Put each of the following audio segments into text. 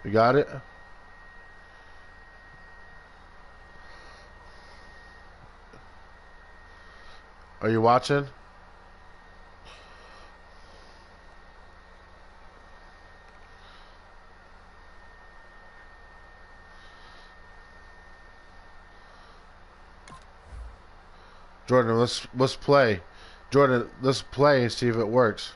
You got it? Are you watching? Jordan, let's play. Jordan, let's play and see if it works.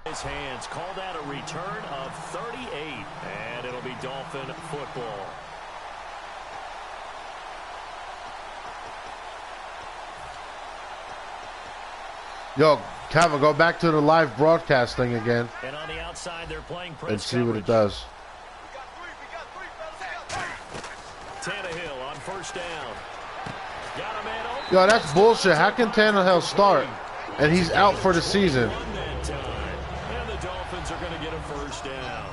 His hands called out a return of 38, and it'll be Dolphin football. Yo, Calvin, go back to the live broadcast thing again. And on the outside, they're playing press and see what it does. Tannehill on first down. Got a man open. Yo, that's bullshit. How can Tannehill start and he's out for the season? And the Dolphins are going to get a first down.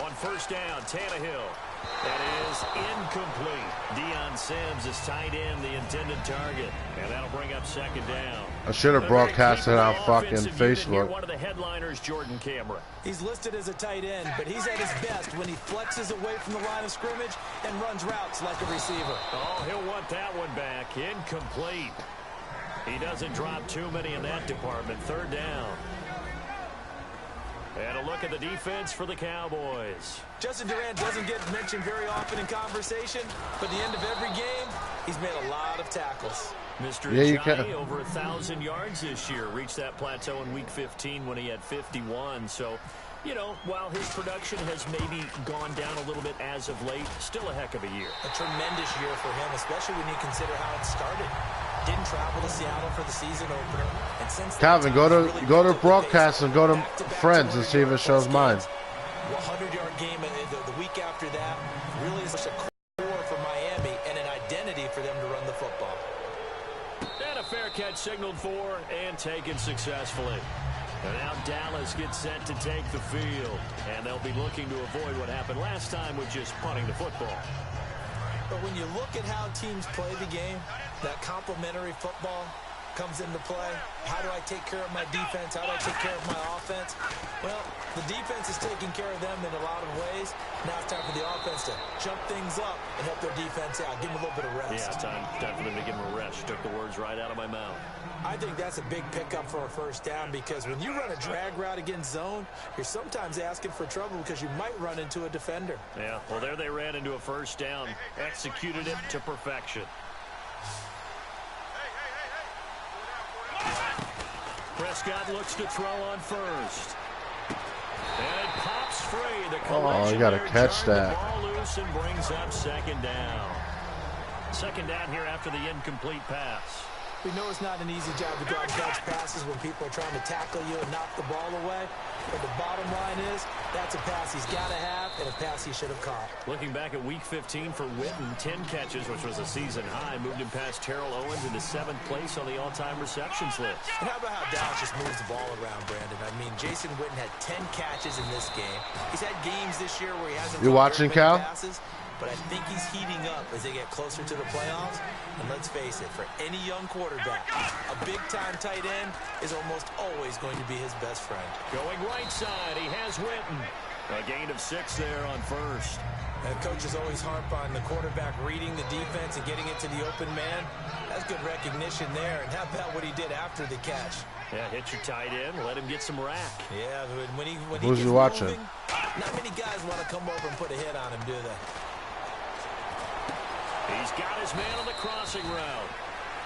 On first down, Tannehill. That is incomplete. Deion Sims is tight end, the intended target. And that'll bring up second down. I should have broadcasted on fucking Facebook. One of the headliners, Jordan Cameron. He's listed as a tight end, but he's at his best when he flexes away from the line of scrimmage and runs routes like a receiver. Oh, he'll want that one back. Incomplete. He doesn't drop too many in that department. Third down. And a look at the defense for the Cowboys. Justin Durant doesn't get mentioned very often in conversation, but at the end of every game, he's made a lot of tackles. Mr. Ajayi, over 1,000 yards this year, reached that plateau in Week 15 when he had 51. So, you know, while his production has maybe gone down a little bit as of late, still a heck of a year. A tremendous year for him, especially when you consider how it started. Didn't travel to Seattle for the season opener, and since Calvin, go to broadcast and go to friends and see if it shows mine. 100-yard game the week after that really is a core for Miami and an identity for them to run the football. And a fair catch signaled for and taken successfully. And now Dallas gets set to take the field, and they'll be looking to avoid what happened last time with just punting the football. But when you look at how teams play the game, that complementary football comes into play. How do I take care of my defense? How do I take care of my offense? Well, the defense is taking care of them in a lot of ways. Now it's time for the offense to jump things up and help their defense out. Give them a little bit of rest. Yeah, it's time for them to give them a rest. You took the words right out of my mouth. I think that's a big pickup for a first down because when you run a drag route against zone, you're sometimes asking for trouble because you might run into a defender. Yeah, well, there they ran into a first down. Executed it to perfection. Prescott looks to throw on first. And it pops free. Oh, you got to catch that. The ball loose and brings up second down. Second down here after the incomplete pass. We know it's not an easy job to go out and catch passes when people are trying to tackle you and knock the ball away. But the bottom line is, that's a pass he's got to have and a pass he should have caught. Looking back at Week 15 for Witten, 10 catches, which was a season high, moved him past Terrell Owens into 7th place on the all-time receptions list. And how about how Dallas just moves the ball around, Brandon? I mean, Jason Witten had 10 catches in this game. He's had games this year where he hasn't You watching, Cal? passes, but I think he's heating up as they get closer to the playoffs. And let's face it, for any young quarterback, a big-time tight end is almost always going to be his best friend. Going right side, he has Witten. A gain of 6 there on first. And coaches always harp on the quarterback reading the defense and getting it to the open man. That's good recognition there. And how about what he did after the catch? Yeah, hit your tight end, let him get some rack. Yeah, when he Who's gets you watching? Moving, not many guys want to come over and put a hit on him, do they? He's got his man on the crossing route.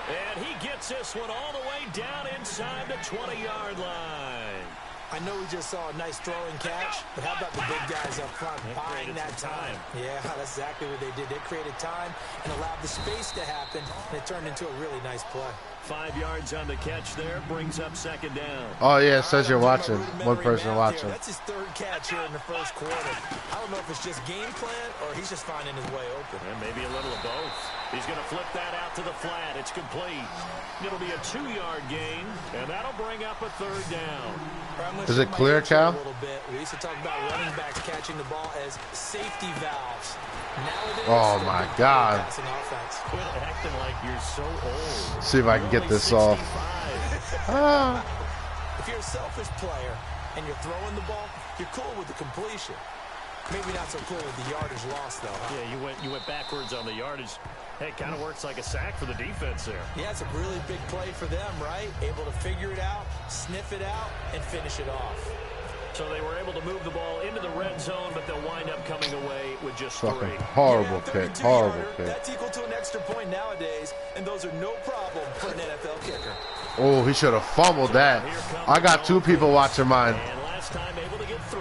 And he gets this one all the way down inside the 20-yard line. I know we just saw a nice throwing catch, but how about the big guys up front buying that time? Yeah, that's exactly what they did. They created time and allowed the space to happen, and it turned into a really nice play. 5 yards on the catch there, brings up second down. Oh, yeah, it says you're watching. One person watching. That's his 3rd catch here in the first quarter. I don't know if it's just game plan or he's just finding his way open. And maybe a little of both. He's going to flip that out to the flat. It's complete. It'll be a 2-yard gain, and that'll bring up a 3rd down. Is it clear, Cal? We used to talk about running backs catching the ball as safety valves. Nowadays, oh my God. passing offense. Quit acting like you're so old. See if I can get this off. If you're a selfish player and you're throwing the ball, you're cool with the completion. Maybe not so cool with the yardage loss, though. Huh? Yeah, you went backwards on the yardage. Hey, it kind of works like a sack for the defense there. Yeah, it's a really big play for them, right? Able to figure it out, sniff it out, and finish it off. So they were able to move the ball into the red zone, but they'll wind up coming away with just Fucking 3. horrible kick. Horrible kick. That's equal to an extra point nowadays, and those are no problem for an NFL kicker. Oh, he should have fumbled that. I got 2 people watching mine. And last time able to get 3.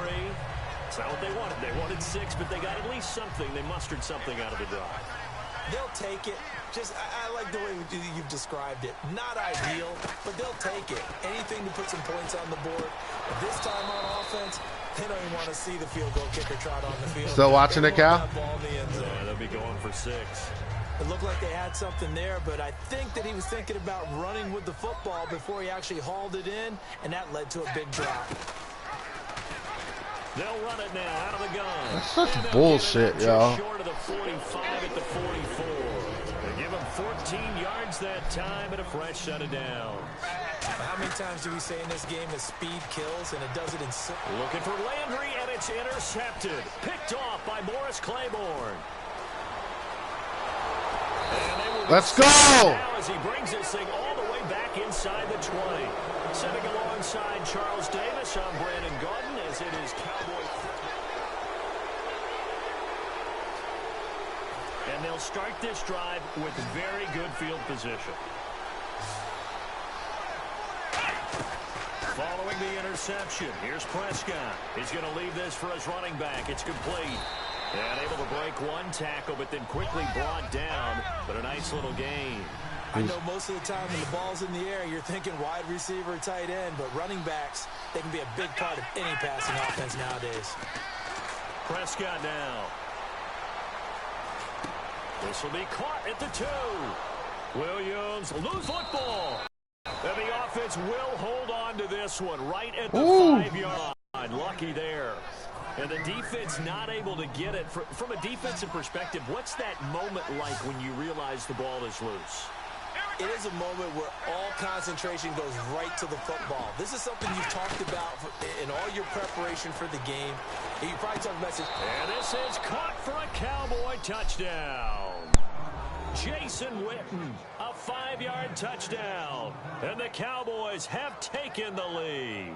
It's not what they wanted. They wanted 6, but they got at least something. They mustered something out of the drive. They'll take it. Just, I like the way you've described it. Not ideal, but they'll take it. Anything to put some points on the board. This time on offense, they don't even want to see the field goal kicker trot on the field. Still watching it, Cal? Yeah, they'll be going for 6. It looked like they had something there, but I think that he was thinking about running with the football before he actually hauled it in, and that led to a big drop. They'll run it now out of the gun. That's such bullshit, yo. Short of the 45 at the 44. They give him 14 yards that time and a fresh set of downs. How many times do we say in this game that speed kills, and it does it in... Looking for Landry, and it's intercepted. Picked off by Morris Claiborne. Let's go! Now as he brings this thing all the way back inside the 20. Sitting alongside Charles Davis, I'm Brandon Garden, as it is Cowboy. And they'll start this drive with very good field position. Following the interception, here's Prescott. He's going to leave this for his running back. It's complete. And able to break one tackle, but then quickly brought down. But a nice little gain. I know most of the time when the ball's in the air, you're thinking wide receiver, tight end, but running backs, they can be a big part of any passing offense nowadays. Prescott now. This will be caught at the 2. Williams, loose football. And the offense will hold on to this one right at the 5-yard line. Lucky there. And the defense not able to get it. From a defensive perspective, what's that moment like when you realize the ball is loose? It is a moment where all concentration goes right to the football. This is something you've talked about in all your preparation for the game. You probably talked about this. And this is caught for a Cowboy touchdown. Jason Witten, a 5-yard touchdown. And the Cowboys have taken the lead.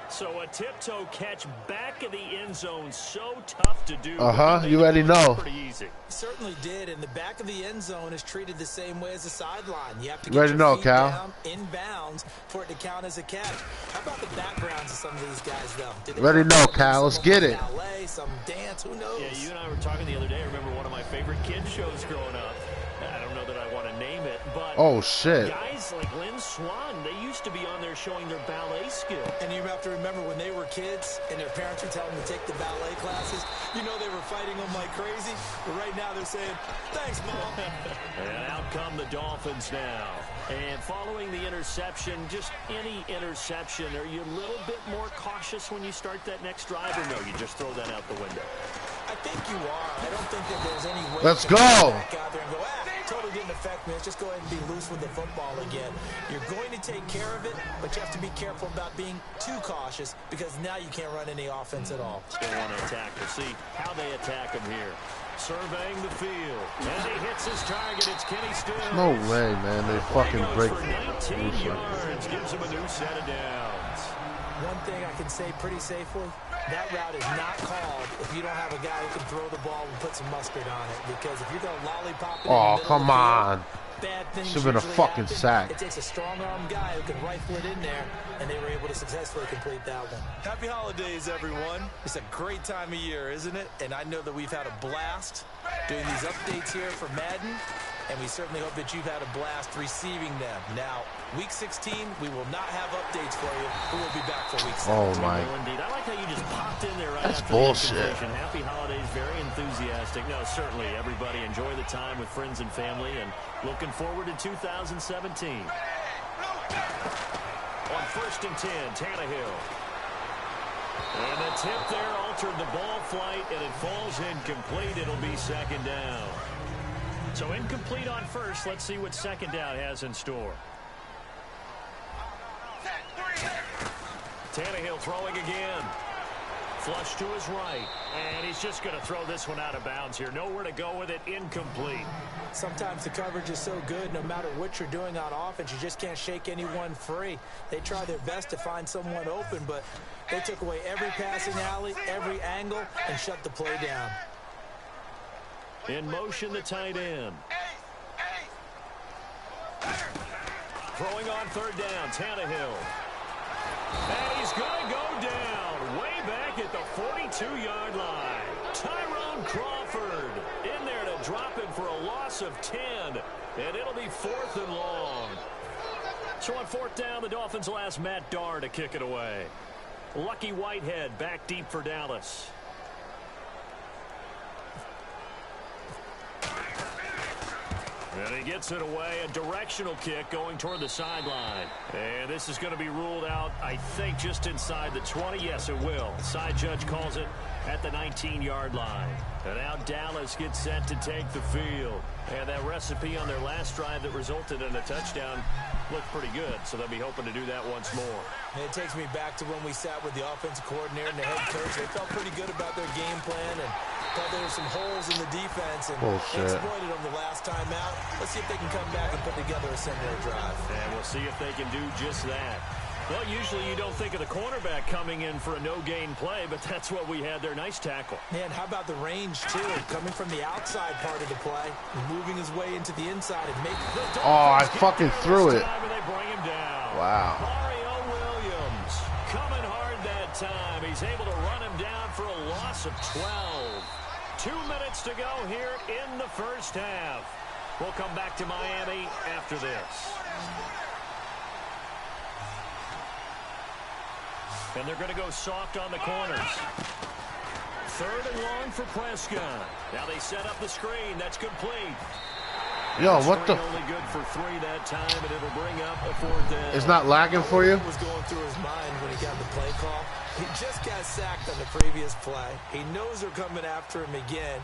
So a tiptoe catch back in the end zone, so tough to do. You already know. Pretty easy. Certainly did, and the back of the end zone is treated the same way as the sideline. You have to get your feet down in bounds for it to count as a catch. How about the backgrounds of some of these guys, though? Ready know, Cal. Let's get it. Ballet, some dance, who knows? Yeah, you and I were talking the other day. I remember one of my favorite kids shows growing up. I don't know that I want to name it, but oh shit, guys like Lynn Swan, they used to be on there showing their ballet skill. And you have to remember when they were kids and their parents would tell them to take the ballet classes, you know they were fighting them like crazy, but right now they're saying, thanks, Mom. And out come the Dolphins now. And following the interception, just any interception, are you a little bit more cautious when you start that next drive, or no, you just throw that out the window? I think you are. I don't think that there's any way let's to go back out there and go, totally didn't affect me. Let's just go ahead and be loose with the football again. You're going to take care of it, but you have to be careful about being too cautious because now you can't run any offense at all. Still want to attack. We'll see how they attack him here. Surveying the field. As he hits his target, it's Kenny Stills. No way, man. They fucking break. For 19 yards, gives him a new set of downs. One thing I can say pretty safely, that route is not called if you don't have a guy who can throw the ball and put some mustard on it. Because if you're going to lollipop it in the middle come of the field, on. bad things Should have been a fucking happen. sack. It takes a strong-arm guy who can rifle it in there, and they were able to successfully complete that one. Happy holidays, everyone. It's a great time of year, isn't it? And I know that we've had a blast doing these updates here for Madden, and we certainly hope that you've had a blast receiving them. Now, Week 16, we will not have updates for you, but we'll be back for Week 17. Oh, my. Indeed. I like how you just popped in there right That's after bullshit. the invitation. Happy holidays, very enthusiastic. No, certainly, everybody enjoy the time with friends and family, and looking forward to 2017. On 1st and 10, Tannehill. And The tip there altered the ball flight, and it falls incomplete. It'll be second down. So incomplete on first. Let's see what second down has in store. Tannehill throwing again. Flush to his right. And he's just going to throw this one out of bounds here. Nowhere to go with it. Incomplete. Sometimes the coverage is so good, no matter what you're doing on offense, you just can't shake anyone free. They try their best to find someone open, but they took away every passing alley, every angle, and shut the play down. In motion, the tight end. Throwing on third down, Tannehill. And he's going to go down way back at the 42-yard line. Tyrone Crawford in there to drop him for a loss of 10. And it'll be 4th and long. So on 4th down, the Dolphins will ask Matt Darr to kick it away. Lucky Whitehead back deep for Dallas. And he gets it away, a directional kick going toward the sideline. And this is going to be ruled out, I think, just inside the 20. Yes, it will. Side judge calls it at the 19-yard line. And now Dallas gets set to take the field. And that recipe on their last drive that resulted in a touchdown looked pretty good, so they'll be hoping to do that once more. And it takes me back to when we sat with the offensive coordinator and the head coach. They felt pretty good about their game plan and thought there were some holes in the defense and exploited them the last time out. Let's see if they can come back and put together a similar drive. And we'll see if they can do just that. Well, usually you don't think of the cornerback coming in for a no-gain play, but that's what we had there. Nice tackle. Man, how about the range, too? Coming from the outside part of the play, moving his way into the inside and making the I fucking threw it. And they bring him down. Wow. Mario Williams coming hard that time. He's able to run him down for a loss of 12. 2 minutes to go here in the first half. We'll come back to Miami after this. And they're going to go soft on the corners. 3rd and long for Prescott. Now they set up the screen. That's complete. Yo, what the? Only good for 3 that time, and it'll bring up a 4th down. It's not lagging for you? What was going through his mind when he got the play call? He just got sacked on the previous play. He knows they're coming after him again.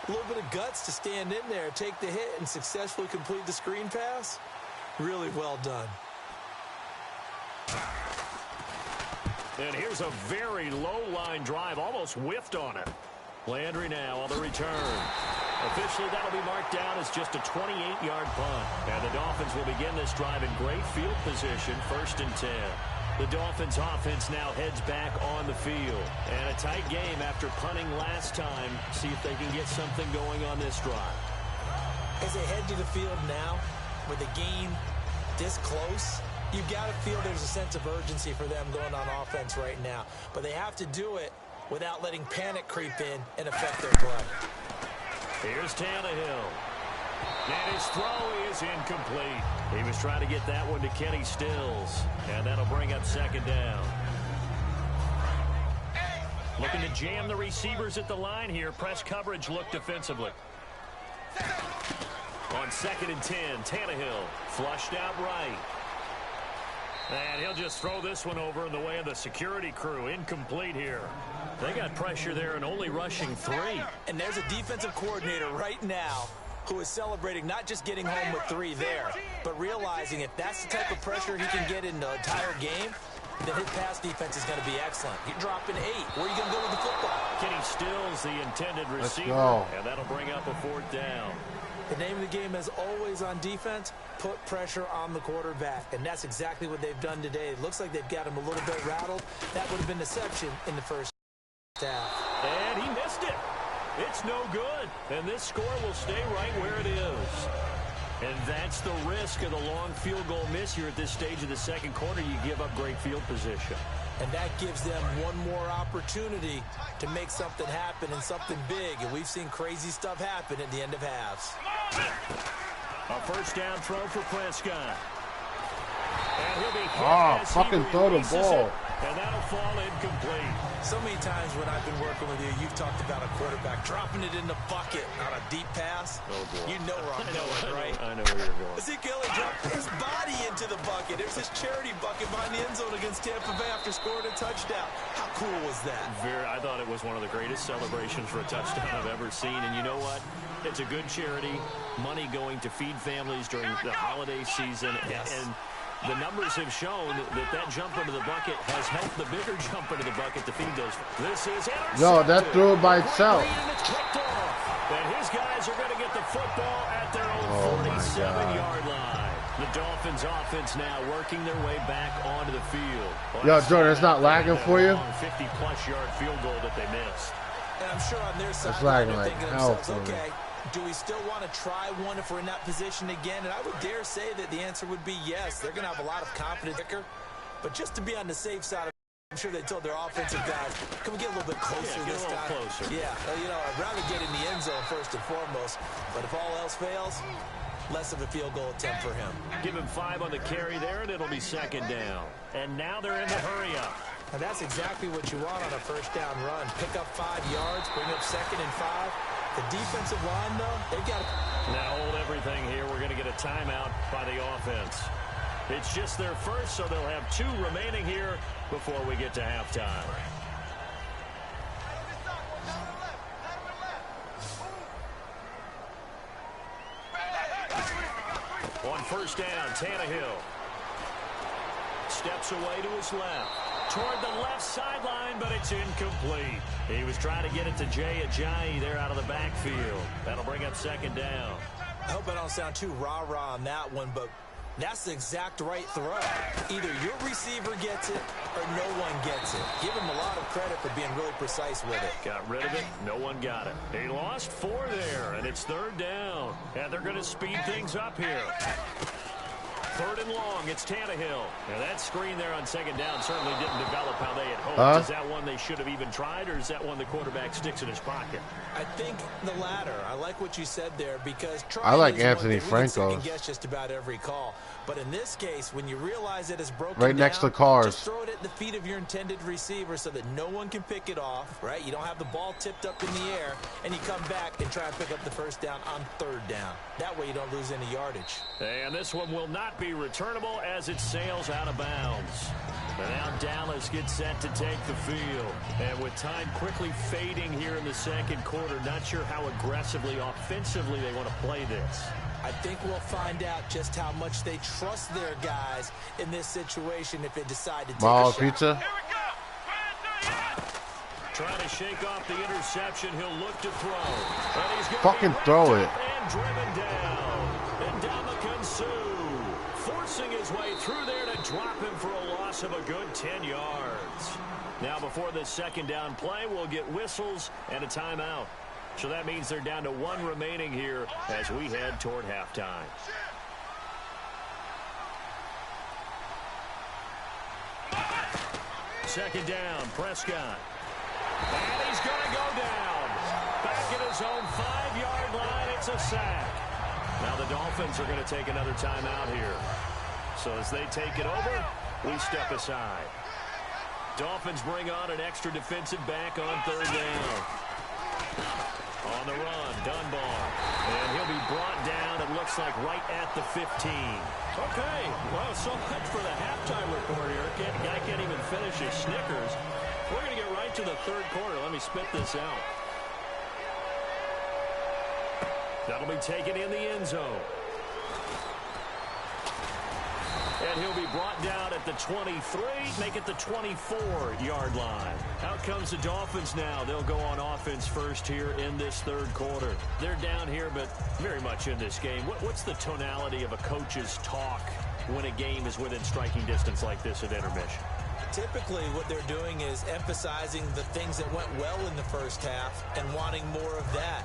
A little bit of guts to stand in there, take the hit, and successfully complete the screen pass. Really well done. And here's a very low-line drive, almost whiffed on it. Landry now on the return. Officially, that'll be marked down as just a 28-yard punt. And the Dolphins will begin this drive in great field position, 1st and 10. The Dolphins offense now heads back on the field. And a tight game after punting last time. See if they can get something going on this drive. As they head to the field now, with the game this close, you've got to feel there's a sense of urgency for them going on offense right now. But they have to do it without letting panic creep in and affect their play. Here's Tannehill. And his throw is incomplete. He was trying to get that one to Kenny Stills. And that'll bring up 2nd down. Looking to jam the receivers at the line here. Press coverage look defensively. On 2nd and 10, Tannehill flushed out right. And he'll just throw this one over in the way of the security crew. Incomplete here. They got pressure there and only rushing 3. And there's a defensive coordinator right now who is celebrating not just getting home with 3 there, but realizing if that's the type of pressure he can get in the entire game, then his pass defense is going to be excellent. You're dropping 8. Where are you going to go with the football? Kenny Stills, the intended receiver. And that'll bring up a 4th down. The name of the game is always on defense, put pressure on the quarterback. And that's exactly what they've done today. It looks like they've got him a little bit rattled. That would have been deception in the first half. And he missed it. It's no good. And this score will stay right where it is. And that's the risk of the long field goal miss here at this stage of the second quarter. You give up great field position. And that gives them one more opportunity to make something happen and something big. And we've seen crazy stuff happen at the end of halves. A 1st down throw for Prescott. And he'll be hit as fucking he throw the releases ball. it, and that'll fall incomplete. So many times when I've been working with you, you've talked about a quarterback dropping it in the bucket on a deep pass. Oh, boy. You know where I'm going, right? I know where you're going. Ezekiel dropped his body into the bucket. It was his charity bucket behind the end zone against Tampa Bay after scoring a touchdown. How cool was that? I thought it was one of the greatest celebrations for a touchdown I've ever seen. And you know what? It's a good charity. Money going to feed families during the holiday season. Yes. And the numbers have shown that jump into the bucket has helped the bigger jump into the bucket to feed those. This is intercepted. No, that threw it by itself. And it's kicked off. And his guys are going to get the football at their own 47-yard line. The Dolphins offense now working their way back onto the field. Yo, Jordan, it's not lagging for you? 50-plus yard field goal that they missed. And I'm sure on their side, It's lagging they're like thinking to hell themselves, for me. okay, do we still want to try one if we're in that position again? And I would dare say that the answer would be yes. They're going to have a lot of confidence. But just to be on the safe side of it, I'm sure they told their offensive guys, can we get a little bit closer Get a this little time? closer. Yeah, you know, I'd rather get in the end zone first and foremost. But if all else fails, less of a field goal attempt for him. Give him 5 on the carry there, and it'll be second down. And now they're in the hurry-up. And that's exactly what you want on a first down run. Pick up 5 yards, bring up 2nd and 5. The defensive line, though, they've got to... Now hold everything here. We're going to get a timeout by the offense. It's just their first, so they'll have 2 remaining here before we get to halftime. On first down, Tannehill steps away to his left. Toward the left sideline, but it's incomplete. He was trying to get it to Jay Ajayi there out of the backfield. That'll bring up second down. I hope I don't sound too rah-rah on that one, but that's the exact right throw. Either your receiver gets it or no one gets it. Give him a lot of credit for being really precise with it. Got rid of it. No one got it. He lost 4 there, and it's third down. And they're going to speed things up here. 3rd and long, it's Tannehill. Now that screen there on second down certainly didn't develop how they had hoped. Is that one they should have even tried, or is that one the quarterback sticks in his pocket? I think the latter. I like what you said there because I like Anthony Franco. We can guess just about every call. But in this case, when you realize it is broken right next down, to cars, just throw it at the feet of your intended receiver so that no one can pick it off, right? You don't have the ball tipped up in the air, and you come back and try and pick up the first down on 3rd down. That way you don't lose any yardage. And this one will not be returnable as it sails out of bounds. And now Dallas gets set to take the field. And with time quickly fading here in the second quarter, not sure how aggressively, offensively they want to play this. I think we'll find out just how much they trust their guys in this situation if they decide to take a shot. Pizza. Trying to shake off the interception. He'll look to throw. And he's Fucking throw it. And driven down. And Ndamukong Suh forcing his way through there to drop him for a loss of a good 10 yards. Now before this second down play, we'll get whistles and a timeout. So that means they're down to 1 remaining here as we head toward halftime. Second down, Prescott. And he's going to go down. Back at his own 5-yard line, it's a sack. Now the Dolphins are going to take another timeout here. So as they take it over, we step aside. Dolphins bring on an extra defensive back on 3rd down. On the run, Dunbar. And he'll be brought down, it looks like, right at the 15. Okay, well, so much for the halftime report here. Guy can't even finish his Snickers. We're going to get right to the 3rd quarter. Let me spit this out. That'll be taken in the end zone. And he'll be brought down at the 23, make it the 24-yard line. Out comes the Dolphins now. They'll go on offense first here in this 3rd quarter. They're down here, but very much in this game. What's the tonality of a coach's talk when a game is within striking distance like this at intermission? Typically, what they're doing is emphasizing the things that went well in the first half and wanting more of that.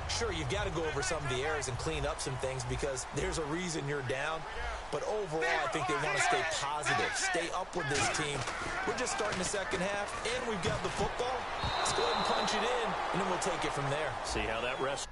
Sure, you've got to go over some of the errors and clean up some things because there's a reason you're down. But overall, I think they want to stay positive, stay up with this team. We're just starting the second half, and we've got the football. Let's go ahead and punch it in, and then we'll take it from there. See how that rests.